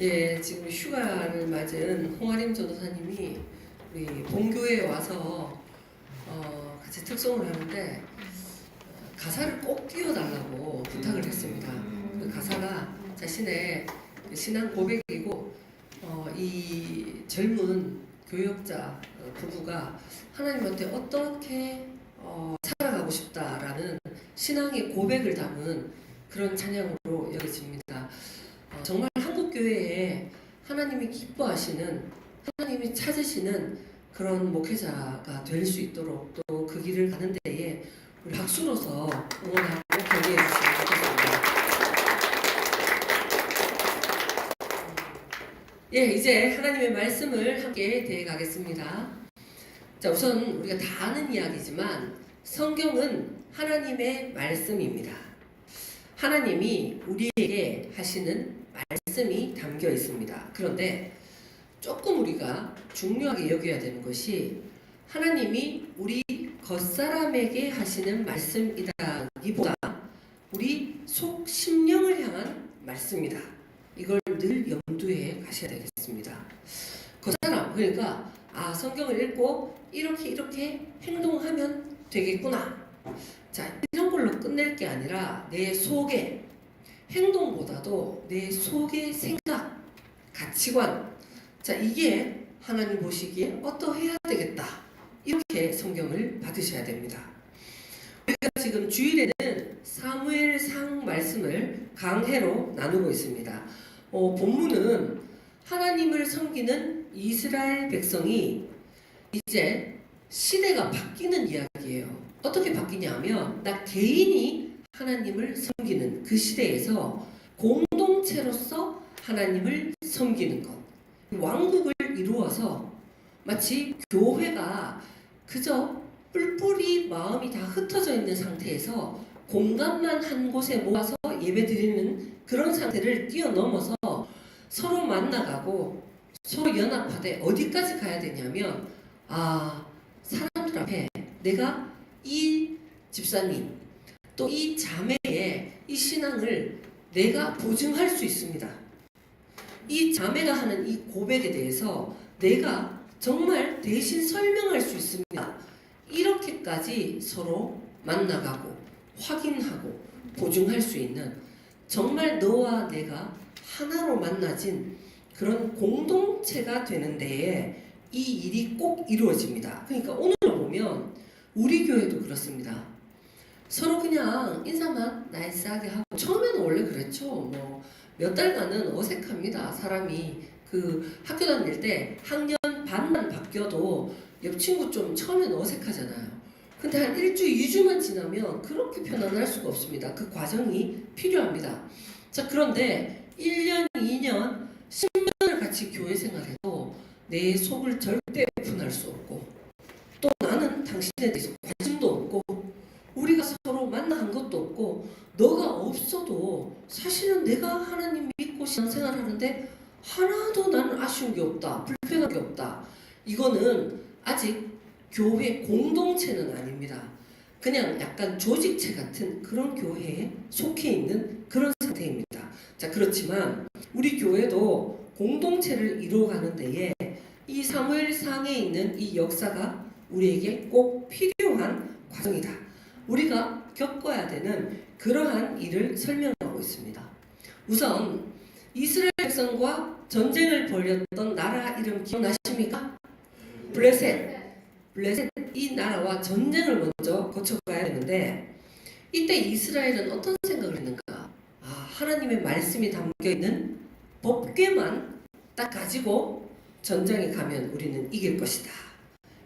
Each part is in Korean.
예, 지금 휴가를 맞은 홍아림 전도사님이 우리 본교회에 와서 같이 특송을 하는데 가사를 꼭 띄워달라고 부탁을 했습니다. 그 가사가 자신의 신앙 고백이고 이 젊은 교역자 부부가 하나님한테 어떻게 살아가고 싶다라는 신앙의 고백을 담은 그런 찬양으로 여겨집니다. 정말 한국교회에 하나님이 기뻐하시는, 하나님이 찾으시는 그런 목회자가 될 수 있도록 또 그 길을 가는 데에 우리 박수로서 응원하고 격려해 주시면 좋겠습니다. 예, 이제 하나님의 말씀을 함께 대해 가겠습니다. 자, 우선 우리가 다 아는 이야기지만 성경은 하나님의 말씀입니다. 하나님이 우리에게 하시는 말씀이 담겨 있습니다. 그런데 조금 우리가 중요하게 여겨야 되는 것이 하나님이 우리 겉사람에게 하시는 말씀이다기보다 우리 속 심령을 향한 말씀이다. 이걸 늘 염두에 가셔야 되겠습니다. 겉사람, 그러니까 성경을 읽고 이렇게 행동하면 되겠구나. 자, 이런 걸로 끝낼 게 아니라 내 속에, 행동보다도 내 속의 생각, 가치관, 자, 이게 하나님 보시기에 어떠해야 되겠다. 이렇게 성경을 받으셔야 됩니다. 우리가 지금 주일에는 사무엘상 말씀을 강해로 나누고 있습니다. 본문은 하나님을 섬기는 이스라엘 백성이 이제 시대가 바뀌는 이야기예요. 어떻게 바뀌냐면 나 개인이 하나님을 섬기는 그 시대에서 공동체로서 하나님을 섬기는 것, 왕국을 이루어서 마치 교회가 그저 뿔뿔이 마음이 다 흩어져 있는 상태에서 공간만 한 곳에 모아서 예배드리는 그런 상태를 뛰어넘어서 서로 만나가고 서로 연합하되 어디까지 가야 되냐면 사람들 앞에 내가 이 집사님 또 이 자매의 이 신앙을 내가 보증할 수 있습니다. 이 자매가 하는 이 고백에 대해서 내가 정말 대신 설명할 수 있습니다. 이렇게까지 서로 만나가고 확인하고 보증할 수 있는 정말 너와 내가 하나로 만나진 그런 공동체가 되는 데에 이 일이 꼭 이루어집니다. 그러니까 오늘 보면 우리 교회도 그렇습니다. 서로 그냥 인사만 나이스하게 하고, 처음에는 원래 그랬죠. 몇 달간은 어색합니다. 사람이 그 학교 다닐 때 학년 반만 바뀌어도 옆 친구 좀 처음에는 어색하잖아요. 근데 한 1주, 2주만 지나면 그렇게 편안할 수가 없습니다. 그 과정이 필요합니다. 자, 그런데 1년, 2년, 10년을 같이 교회 생활해도 내 속을 절대 오픈할 수 없고, 또 나는 당신에 대해서 관심도 없고, 우리가 서로 만나한 것도 없고, 너가 없어도 사실은 내가 하나님 믿고 신앙생활 하는데 하나도 나는 아쉬운 게 없다, 불편한 게 없다. 이거는 아직 교회 공동체는 아닙니다. 그냥 약간 조직체 같은 그런 교회에 속해 있는 그런 상태입니다. 자, 그렇지만 우리 교회도 공동체를 이루어가는 데에 이 사무엘상에 있는 이 역사가 우리에게 꼭 필요한 과정이다. 우리가 겪어야 되는 그러한 일을 설명하고 있습니다. 우선 이스라엘 백성과 전쟁을 벌였던 나라 이름 기억나십니까? 블레셋 이 나라와 전쟁을 먼저 거쳐가야 되는데, 이때 이스라엘은 어떤 생각을 했는가? 하나님의 말씀이 담겨있는 법궤만 딱 가지고 전장에 가면 우리는 이길 것이다.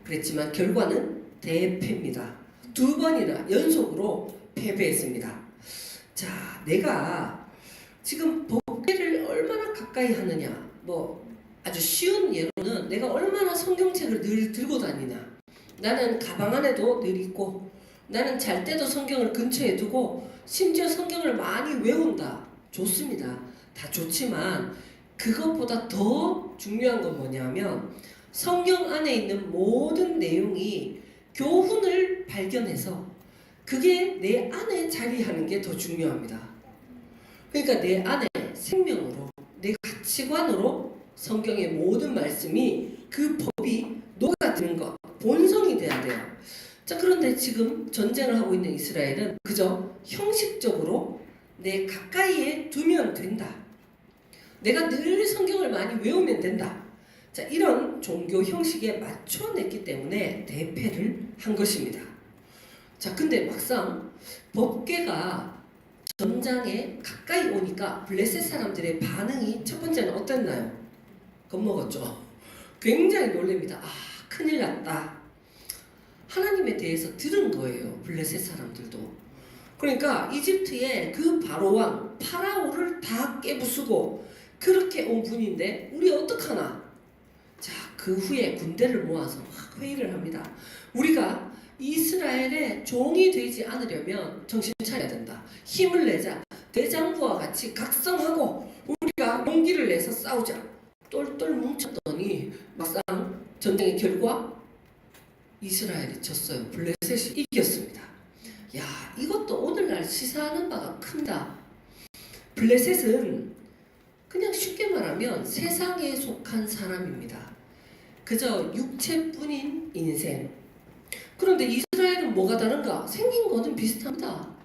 그랬지만 결과는 대패입니다. 2번이나 연속으로 패배했습니다. 자, 내가 지금 법궤를 얼마나 가까이 하느냐, 아주 쉬운 예로는 내가 얼마나 성경책을 늘 들고 다니나. 나는 가방 안에도 늘 있고, 나는 잘 때도 성경을 근처에 두고, 심지어 성경을 많이 외운다. 좋습니다. 다 좋지만 그것보다 더 중요한 건 뭐냐면 성경 안에 있는 모든 내용이 교훈을 발견해서 그게 내 안에 자리하는 게 더 중요합니다. 그러니까 내 안에 생명으로 내 가치관으로 성경의 모든 말씀이 그 법이 녹아드는 것, 본성이 돼야 돼요. 자, 그런데 지금 전쟁을 하고 있는 이스라엘은 그저 형식적으로 내 가까이에 두면 된다. 내가 늘 성경을 많이 외우면 된다. 자, 이런 종교 형식에 맞춰냈기 때문에 대패를 한 것입니다. 자, 근데 막상 법궤가 전장에 가까이 오니까 블레셋 사람들의 반응이 첫 번째는 어땠나요? 겁먹었죠. 굉장히 놀랍니다. 아, 큰일 났다. 하나님에 대해서 들은 거예요. 블레셋 사람들도. 그러니까 이집트의 그 바로왕 파라오를 다 깨부수고 그렇게 온 분인데 우리 어떡하나? 자, 그 후에 군대를 모아서 막 회의를 합니다. 우리가 이스라엘의 종이 되지 않으려면 정신 차려야 된다. 힘을 내자. 대장부와 같이 각성하고 우리가 용기를 내서 싸우자. 똘똘 뭉쳤더니 막상 전쟁의 결과 이스라엘이 졌어요. 블레셋이 이겼습니다. 야, 이것도 오늘날 시사하는 바가 큽니다. 블레셋은 그냥 쉽게 말하면 세상에 속한 사람입니다. 그저 육체뿐인 인생. 그런데 이스라엘은 뭐가 다른가? 생긴 거는 비슷합니다.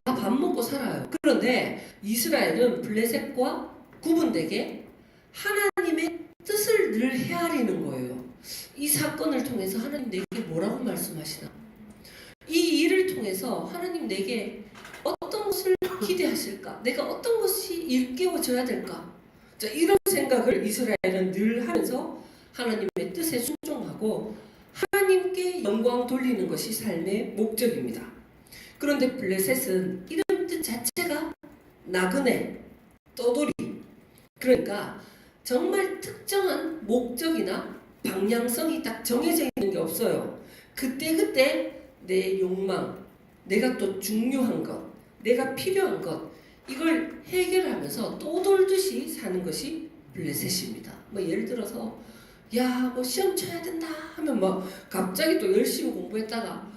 다 밥 먹고 살아요. 그런데 이스라엘은 블레셋과 구분되게 하나님의 뜻을 늘 헤아리는 거예요. 이 사건을 통해서 하나님 내게 뭐라고 말씀하시나? 이 일을 통해서 하나님 내게 어떤 것을 기대하실까? 내가 어떤 것이 일깨워져야 될까? 자, 이런 생각을 이스라엘은 늘 하면서 하나님의 뜻에 순종하고 하나님께 영광 돌리는 것이 삶의 목적입니다. 그런데 블레셋은 이런 뜻 자체가 나그네, 떠돌이. 그러니까 정말 특정한 목적이나 방향성이 딱 정해져 있는 게 없어요. 그때그때 내 욕망, 내가 또 중요한 것, 내가 필요한 것, 이걸 해결하면서 떠돌듯이 사는 것이 블레셋입니다. 뭐 예를 들어서 야, 뭐 시험 쳐야 된다 하면 막 갑자기 또 열심히 공부했다가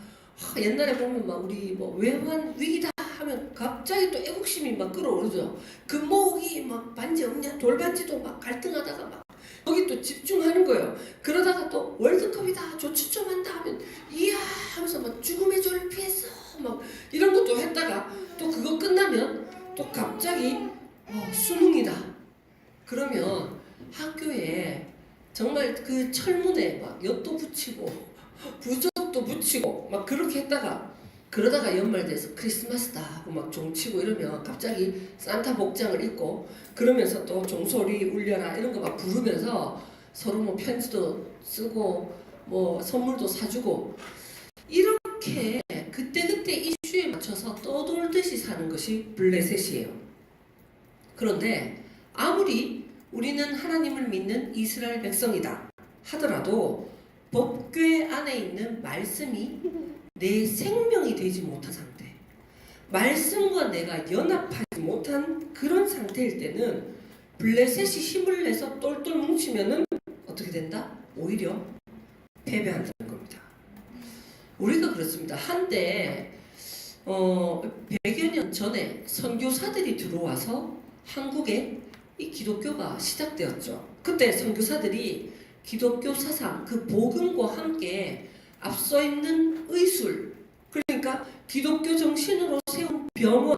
옛날에 보면 막 우리 뭐 외환 위기다 하면 갑자기 또 애국심이 막 끌어오르죠. 금모으기 막 반지 없냐, 돌반지도 막 갈등하다가 막 거기 또 집중하는 거예요. 그러다가 또 월드컵이다, 조치 좀 한다 하면 이야 하면서 막 죽음의 조를 피했어 막 이런 것도 했다가 또 그거 끝나면 또 갑자기 수능이다. 그러면 학교에 정말 그 철문에 막 엿도 붙이고 부적도 붙이고 막 그렇게 했다가 그러다가 연말 돼서 크리스마스다 하고 막 종치고 이러면 갑자기 산타 복장을 입고 그러면서 또 종소리 울려라 이런 거 막 부르면서 서로 뭐 편지도 쓰고 뭐 선물도 사주고 이렇게 그때그때 이슈에 맞춰서 떠돌듯이 사는 것이 블레셋이에요. 그런데 아무리 우리는 하나님을 믿는 이스라엘 백성이다 하더라도 법궤 안에 있는 말씀이 내 생명이 되지 못한 상태, 말씀과 내가 연합하지 못한 그런 상태일 때는 블레셋이 힘을 내서 똘똘 뭉치면은 어떻게 된다? 오히려 패배한다는 겁니다. 우리가 그렇습니다. 한때 100여 년 전에 선교사들이 들어와서 한국에 이 기독교가 시작되었죠. 그때 선교사들이 기독교 사상, 그 복음과 함께 앞서 있는 의술, 그러니까 기독교 정신으로 세운 병원,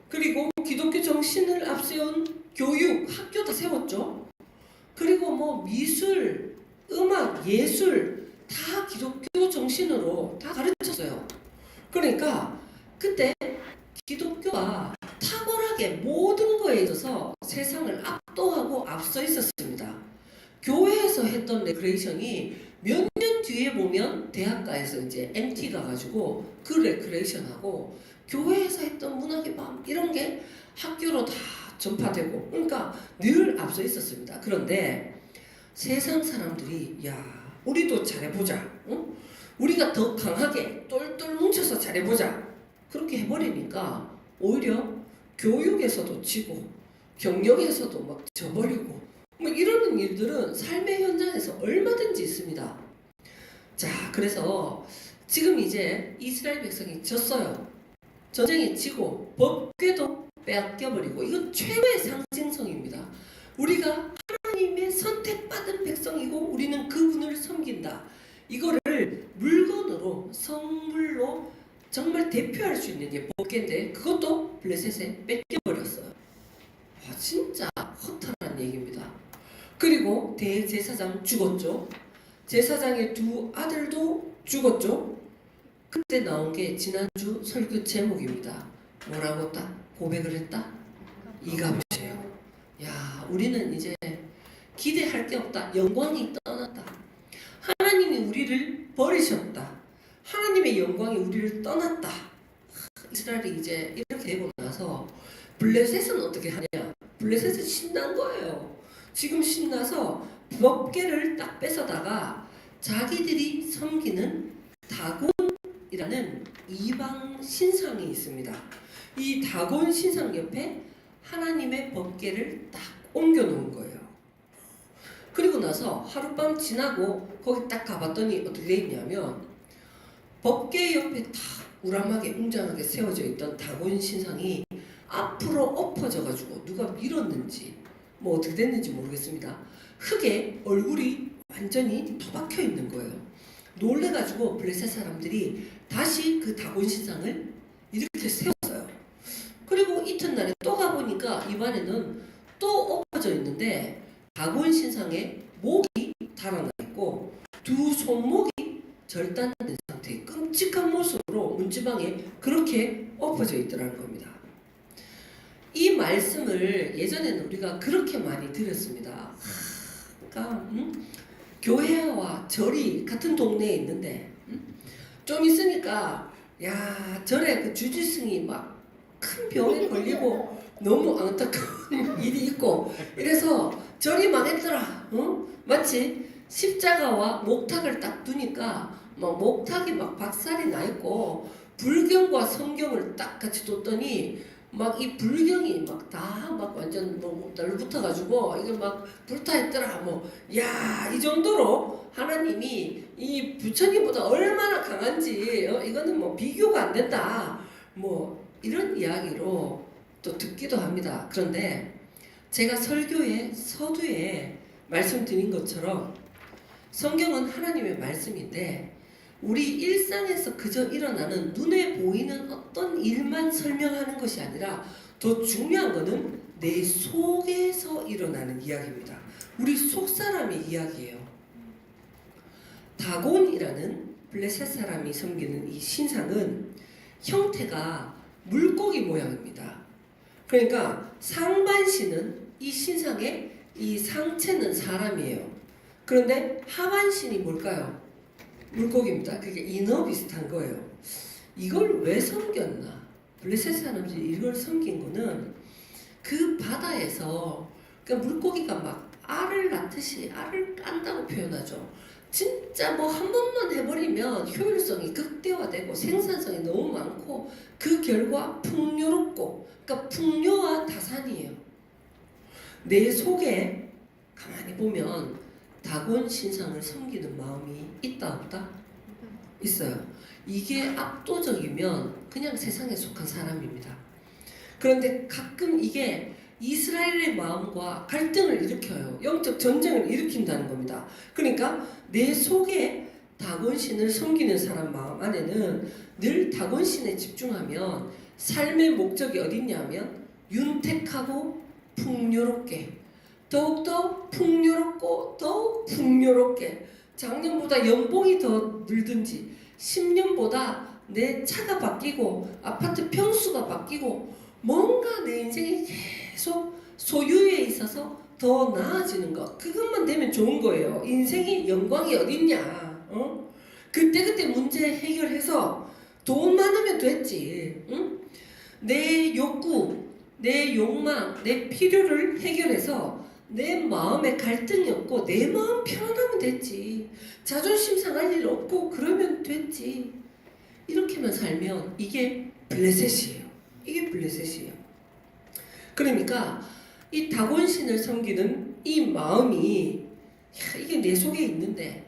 그리고 기독교 정신을 앞세운 교육, 학교 다 세웠죠. 그리고 뭐 미술, 음악, 예술 다 기독교 정신으로 다 가르쳤어요. 그러니까 그때 기독교가 탁월하게 모든 거에 있어서 세상을 압도하고 앞서 있었습니다. 교회에서 했던 레크레이션이 몇 년 뒤에 보면 대학가에서 이제 MT 가가지고 그 레크레이션하고 교회에서 했던 문학의 밤 이런 게 학교로 다 전파되고 그러니까 늘 앞서 있었습니다. 그런데 세상 사람들이 야 우리도 잘해보자, 응? 우리가 더 강하게 똘똘 뭉쳐서 잘해보자 그렇게 해버리니까 오히려 교육에서도 지고 경력에서도 막 져버리고 뭐 이러는 일들은 삶의 현장에서 얼마든지 있습니다. 자, 그래서 지금 이제 이스라엘 백성이 졌어요. 전쟁이 지고 법궤도 빼앗겨버리고 이건 최고의 상징성입니다. 우리가 하나님의 선택받은 백성이고 우리는 그분을 섬긴다. 이거를 물건으로 선물로 정말 대표할 수 있는 게 법궤인데 그것도 블레셋에 뺏겨버렸어요. 와, 진짜 허탈한 얘기입니다. 그리고 대제사장 죽었죠. 제사장의 두 아들도 죽었죠. 그때 나온 게 지난주 설교 제목입니다. 뭐라고 딱 고백을 했다? 이가보세요. 야, 우리는 이제 기대할 게 없다. 영광이 떠났다. 하나님이 우리를 버리셨다. 하나님의 영광이 우리를 떠났다. 이스라엘이 이제 이렇게 되고 나서 블레셋은 어떻게 하냐? 블레셋은 신난 거예요. 지금 신나서 법궤를 딱 뺏어다가 자기들이 섬기는 다곤이라는 이방 신상이 있습니다. 이 다곤 신상 옆에 하나님의 법궤를 딱 옮겨 놓은 거예요. 그리고 나서 하룻밤 지나고 거기 딱 가봤더니 어떻게 돼 있냐면 법궤 옆에 다 우람하게 웅장하게 세워져 있던 다곤 신상이 앞으로 엎어져 가지고 누가 밀었는지 뭐 어떻게 됐는지 모르겠습니다. 흙에 얼굴이 완전히 터박혀 있는 거예요. 놀래가지고 블레셋 사람들이 다시 그 다곤 신상을 이렇게 세웠어요. 그리고 이튿날에 또 가보니까 입안에는 또 엎어져 있는데 다곤 신상에 목이 달아나 있고 두 손목이 절단된 상태의 끔찍한 모습으로 문지방에 그렇게 엎어져 있더라는 겁니다. 이 말씀을 예전에는 우리가 그렇게 많이 들었습니다. 그러니까 교회와 절이 같은 동네에 있는데 좀 있으니까 야 절에 그 주지승이 막 큰 병에 걸리고 너무 안타까운 일이 있고 이래서 절이 망했더라. 마치 십자가와 목탁을 딱 두니까 막 목탁이 막 박살이 나 있고 불경과 성경을 딱 같이 뒀더니 막 이 불경이 막 다 막 완전 뭐 달라붙어가지고 이게 막 불타있더라. 뭐 야 이 정도로 하나님이 이 부처님보다 얼마나 강한지 이거는 뭐 비교가 안 된다. 뭐 이런 이야기로 또 듣기도 합니다. 그런데 제가 설교의 서두에 말씀드린 것처럼 성경은 하나님의 말씀인데 우리 일상에서 그저 일어나는 눈에 보이는 어떤 일만 설명하는 것이 아니라 더 중요한 것은 내 속에서 일어나는 이야기입니다. 우리 속사람의 이야기예요. 다곤이라는 블레셋 사람이 섬기는 이 신상은 형태가 물고기 모양입니다. 그러니까 상반신은 이 신상의 이 상체는 사람이에요. 그런데 하반신이 뭘까요? 물고기입니다. 그게 인어 비슷한 거예요. 이걸 왜 섬겼나? 블레셋 사람들이 이걸 섬긴 거는 그 바다에서 그러니까 물고기가 막 알을 낳듯이 알을 깐다고 표현하죠. 진짜 뭐 한 번만 해버리면 효율성이 극대화되고 생산성이 너무 많고 그 결과 풍요롭고 그러니까 풍요와 다산이에요. 내 속에 가만히 보면 다곤 신상을 섬기는 마음이 있다 없다? 있어요. 이게 압도적이면 그냥 세상에 속한 사람입니다. 그런데 가끔 이게 이스라엘의 마음과 갈등을 일으켜요. 영적 전쟁을 일으킨다는 겁니다. 그러니까 내 속에 다곤신을 섬기는 사람 마음 안에는 늘 다곤신에 집중하면 삶의 목적이 어딨냐면 윤택하고 풍요롭게 더욱더 풍요롭고 더욱 풍요롭게 작년보다 연봉이 더 늘든지 10년보다 내 차가 바뀌고 아파트 평수가 바뀌고 뭔가 내 인생이 계속 소유에 있어서 더 나아지는 것 그것만 되면 좋은 거예요. 인생이 영광이 어딨냐 그때그때 문제 해결해서 돈 많으면 됐지. 내 욕구 내 욕망 내 필요를 해결해서 내 마음에 갈등이 없고 내 마음 편안하면 됐지. 자존심 상할 일 없고 그러면 됐지. 이렇게만 살면 이게 블레셋이에요. 이게 블레셋이에요. 그러니까 이 다곤신을 섬기는 이 마음이 이게 내 속에 있는데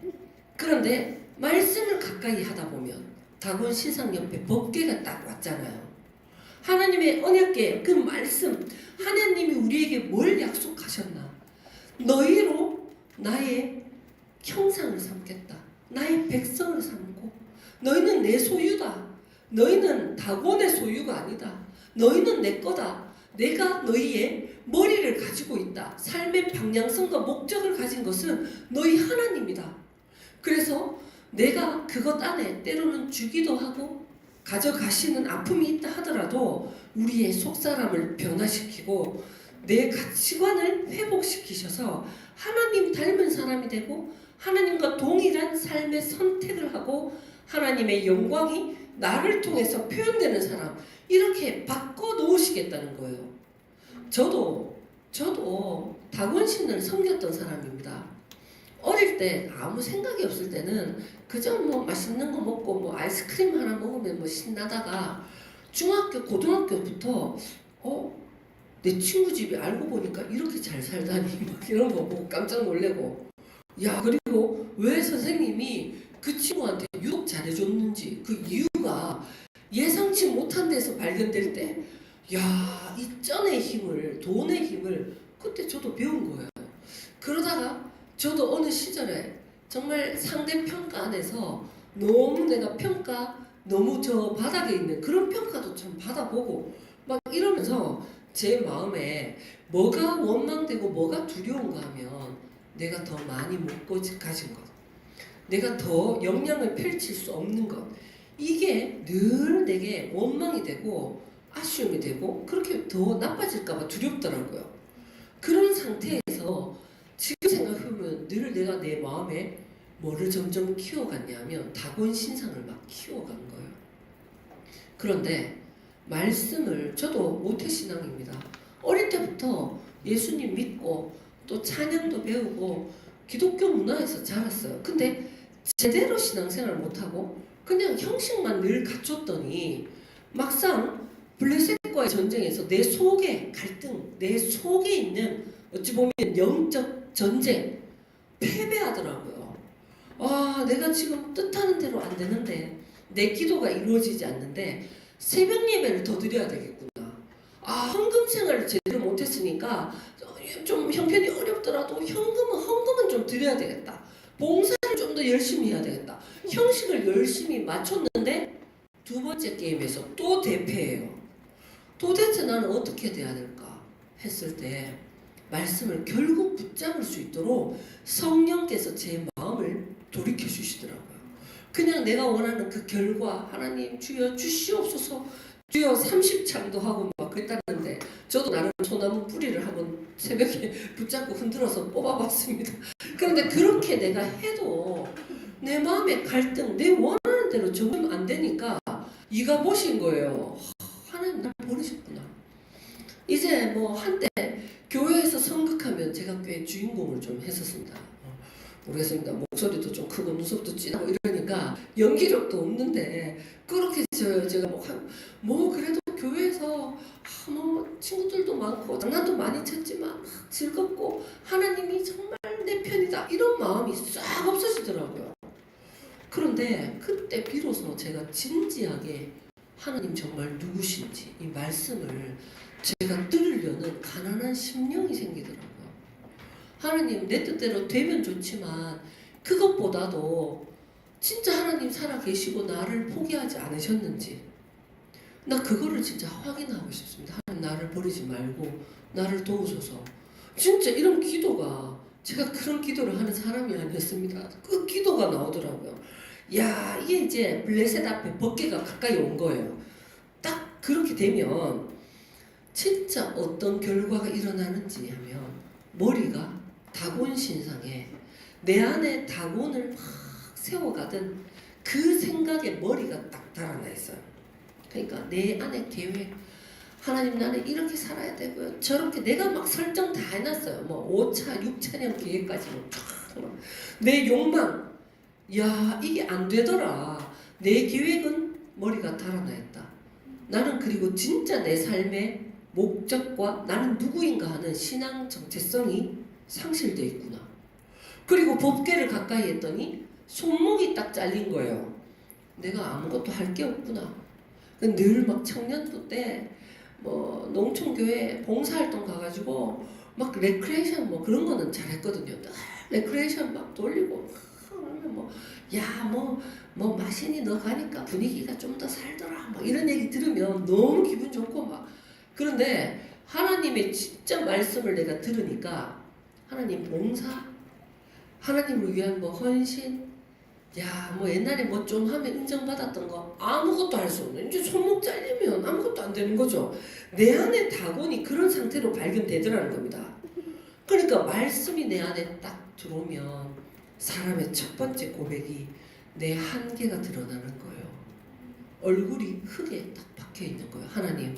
그런데 말씀을 가까이 하다 보면 다곤 신상 옆에 법궤가 딱 왔잖아요. 하나님의 언약궤 그 말씀 하나님이 우리에게 뭘 약속하셨나 나의 형상을 삼겠다. 나의 백성을 삼고 너희는 내 소유다. 너희는 다곤의 소유가 아니다. 너희는 내 거다. 내가 너희의 머리를 가지고 있다. 삶의 방향성과 목적을 가진 것은 너희 하나님이다. 그래서 내가 그것 안에 때로는 주기도 하고 가져가시는 아픔이 있다 하더라도 우리의 속사람을 변화시키고 내 가치관을 회복시키셔서 하나님 닮은 사람이 되고 하나님과 동일한 삶의 선택을 하고 하나님의 영광이 나를 통해서 표현되는 사람, 이렇게 바꿔 놓으시겠다는 거예요. 저도 다곤신을 섬겼던 사람입니다. 어릴 때 아무 생각이 없을 때는 그저 뭐 맛있는 거 먹고 뭐 아이스크림 하나 먹으면 뭐 신나다가 중학교, 고등학교부터 내 친구 집이 알고 보니까 이렇게 잘 살다니 막 이런 거 보고 깜짝 놀래고, 야, 그리고 왜 선생님이 그 친구한테 유독 잘해줬는지 그 이유가 예상치 못한 데서 발견될 때, 야, 이 쩐의 힘을, 돈의 힘을 그때 저도 배운 거예요. 그러다가 저도 어느 시절에 정말 상대 평가 안에서 너무 내가 너무 저 바닥에 있는 그런 평가도 좀 받아보고 막 이러면서 제 마음에 뭐가 원망되고 뭐가 두려운가 하면 내가 더 많이 못 가진 것, 내가 더 역량을 펼칠 수 없는 것, 이게 늘 내게 원망이 되고 아쉬움이 되고 그렇게 더 나빠질까 봐 두렵더라고요. 그런 상태에서 지금 생각해보면 늘 내가 내 마음에 뭐를 점점 키워갔냐면 다곤 신상을 막 키워간 거예요. 그런데 말씀을, 저도 모태신앙입니다. 어릴 때부터 예수님 믿고 또 찬양도 배우고 기독교 문화에서 자랐어요. 근데 제대로 신앙생활 못하고 그냥 형식만 늘 갖췄더니 막상 블레셋과의 전쟁에서 내 속의 갈등, 내 속에 있는 어찌 보면 영적 전쟁, 패배하더라고요. 아, 내가 지금 뜻하는 대로 안 되는데, 내 기도가 이루어지지 않는데 새벽 예배를 더 드려야 되겠구나. 아, 헌금 생활을 제대로 못했으니까 좀 형편이 어렵더라도 헌금은 좀 드려야 되겠다. 봉사를 좀 더 열심히 해야 되겠다. 형식을 열심히 맞췄는데 두 번째 게임에서 또 대패해요. 도대체 나는 어떻게 돼야 될까 했을 때 말씀을 결국 붙잡을 수 있도록 성령께서 제 마음을 돌이켜 주시더라고요. 그냥 내가 원하는 그 결과, 하나님 주여 주시옵소서, 주여 30창도 하고 막 그랬다는데 저도 나름 소나무 뿌리를 한번 새벽에 붙잡고 흔들어서 뽑아봤습니다. 그런데 그렇게 내가 해도 내 마음의 갈등, 내 원하는 대로 적응 안 되니까 이가 보신 거예요. 하나님 날 버리셨구나. 이제 뭐 한때 교회에서 성극하면 제가 꽤 주인공을 좀 했었습니다. 모르겠습니다. 목소리도 좀 크고 눈썹도 진하고 이러니까 연기력도 없는데 그렇게 제가 뭐 그래도 교회에서 뭐 친구들도 많고 장난도 많이 쳤지만 즐겁고 하나님이 정말 내 편이다 이런 마음이 싹 없어지더라고요. 그런데 그때 비로소 제가 진지하게 하나님 정말 누구신지 이 말씀을 제가 들으려는 가난한 심령이 생기더라고요. 하나님 내 뜻대로 되면 좋지만 그것보다도 진짜 하나님 살아계시고 나를 포기하지 않으셨는지 나 그거를 진짜 확인하고 싶습니다. 하나님 나를 버리지 말고 나를 도우소서. 진짜 이런 기도가, 제가 그런 기도를 하는 사람이 아니었습니다. 그 기도가 나오더라고요. 야, 이게 이제 블레셋 앞에 번개가 가까이 온 거예요. 딱 그렇게 되면 진짜 어떤 결과가 일어나는지 하면 머리가 다곤 신상에 내 안에 다곤을 막 세워가던 그 생각에 머리가 딱 달아나 있어요. 그러니까 내 안에 계획, 하나님 나는 이렇게 살아야 되고요. 저렇게 내가 막 설정 다 해놨어요. 뭐 5차, 6차년 계획까지 내 욕망, 야 이게 안 되더라. 내 계획은 머리가 달아나 있다. 나는 그리고 진짜 내 삶의 목적과 나는 누구인가 하는 신앙 정체성이 상실되어 있구나. 그리고 법궤를 가까이 했더니 손목이 딱 잘린 거예요. 내가 아무것도 할 게 없구나. 늘 막 청년부 때 뭐 농촌교회 봉사활동 가가지고 막 레크레이션 뭐 그런 거는 잘했거든요. 늘 레크레이션 막 돌리고 뭐 마신이 너 가니까 분위기가 좀 더 살더라 막 이런 얘기 들으면 너무 기분 좋고 막. 그런데 하나님의 진짜 말씀을 내가 들으니까 하나님 봉사, 하나님을 위한 뭐 헌신, 뭐 옛날에 뭐 좀 하면 인정받았던 거 아무것도 할 수 없는, 이제 손목 잘리면 아무것도 안 되는 거죠. 내 안에 다곤이 그런 상태로 발견되더라는 겁니다. 그러니까 말씀이 내 안에 딱 들어오면 사람의 첫 번째 고백이 내 한계가 드러나는 거예요. 얼굴이 흙에 딱 박혀 있는 거예요. 하나님,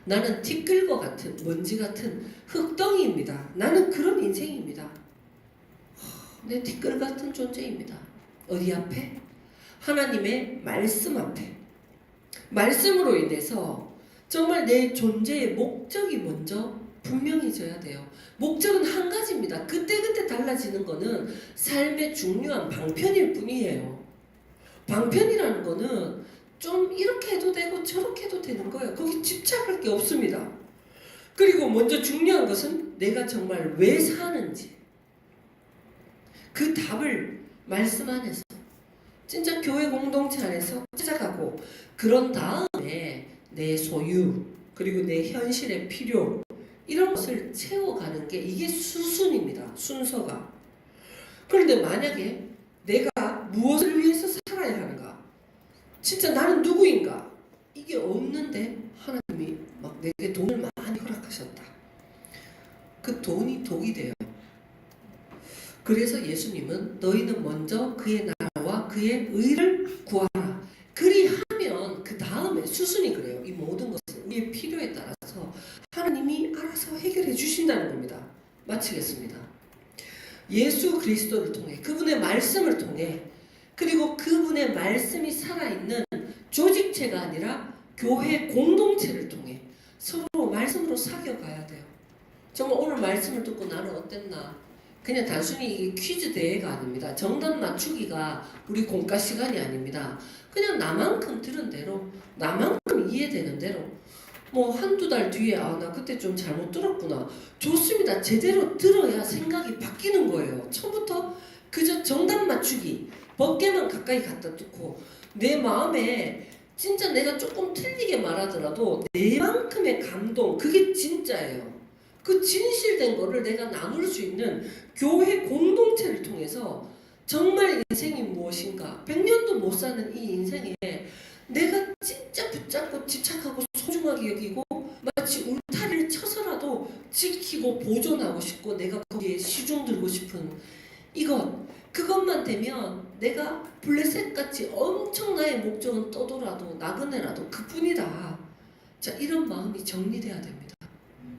나는 티끌과 같은 먼지 같은 흙덩이입니다. 나는 그런 인생입니다. 내 티끌 같은 존재입니다. 어디 앞에? 하나님의 말씀 앞에. 말씀으로 인해서 정말 내 존재의 목적이 먼저 분명해져야 돼요. 목적은 한 가지입니다. 그때그때 달라지는 거는 삶의 중요한 방편일 뿐이에요. 방편이라는 거는 좀 이렇게 해도 되고 저렇게 해도 되는 거예요. 거기 집착할 게 없습니다. 그리고 먼저 중요한 것은 내가 정말 왜 사는지, 그 답을 말씀 안에서 진짜 교회 공동체 안에서 찾아가고, 그런 다음에 내 소유 그리고 내 현실의 필요 이런 것을 채워가는 게 이게 수순입니다. 순서가. 그런데 만약에 내가 무엇을 위해서 살아야 하는가, 진짜 나는 누구인가, 이게 없는데 하나님이 막 내게 돈을 많이 허락하셨다. 그 돈이 독이 돼요. 그래서 예수님은 너희는 먼저 그의 나라와 그의 의를 구하라. 그리하면 그 다음에 수순이 그래요. 이 모든 것은 우리의 필요에 따라서 하나님이 알아서 해결해 주신다는 겁니다. 마치겠습니다. 예수 그리스도를 통해, 그분의 말씀을 통해, 그리고 그분의 말씀이 살아있는 조직체가 아니라 교회 공동체를 통해 서로 말씀으로 사귀어가야 돼요. 정말 오늘 말씀을 듣고 나는 어땠나? 그냥 단순히 이게 퀴즈 대회가 아닙니다. 정답 맞추기가 우리 공과 시간이 아닙니다. 그냥 나만큼 들은 대로, 나만큼 이해되는 대로, 뭐 한두 달 뒤에 나 그때 좀 잘못 들었구나. 좋습니다. 제대로 들어야 생각이 바뀌는 거예요. 처음부터 그저 정답 맞추기, 벗개만 가까이 갖다 두고 내 마음에 진짜 내가 조금 틀리게 말하더라도 내만큼의 감동, 그게 진짜예요. 그 진실된 거를 내가 나눌 수 있는 교회 공동체를 통해서 정말 인생이 무엇인가, 100년도 못 사는 이 인생에 내가 진짜 붙잡고 집착하고 소중하게 여기고 마치 울타리를 쳐서라도 지키고 보존하고 싶고 내가 거기에 시중 들고 싶은 그것만 되면 내가 블레셋같이 엄청 나의 목적은 떠돌아도 나그네라도 그뿐이다. 자, 이런 마음이 정리돼야 됩니다.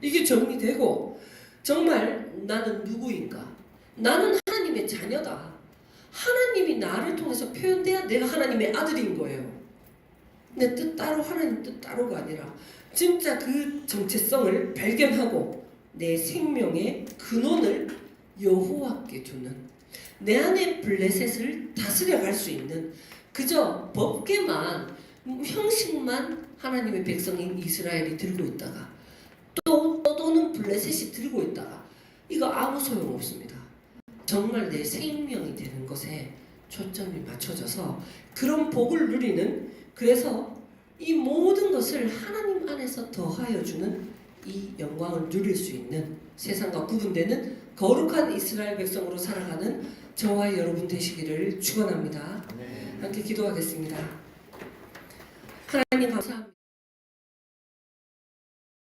이게 정리되고 정말 나는 누구인가? 나는 하나님의 자녀다. 하나님이 나를 통해서 표현돼야 내가 하나님의 아들인 거예요. 내 뜻 따로 하나님 뜻 따로가 아니라 진짜 그 정체성을 발견하고 내 생명의 근원을 여호와께 주는, 내 안에 블레셋을 다스려 갈 수 있는, 그저 법계만 형식만 하나님의 백성인 이스라엘이 들고 있다가 또는 블레셋이 들고 있다가 이거 아무 소용없습니다. 정말 내 생명이 되는 것에 초점이 맞춰져서 그런 복을 누리는, 그래서 이 모든 것을 하나님 안에서 더하여 주는 이 영광을 누릴 수 있는, 세상과 구분되는 거룩한 이스라엘 백성으로 살아가는 저와 여러분 되시기를 축원합니다. 함께 기도하겠습니다. 하나님 감사합니다.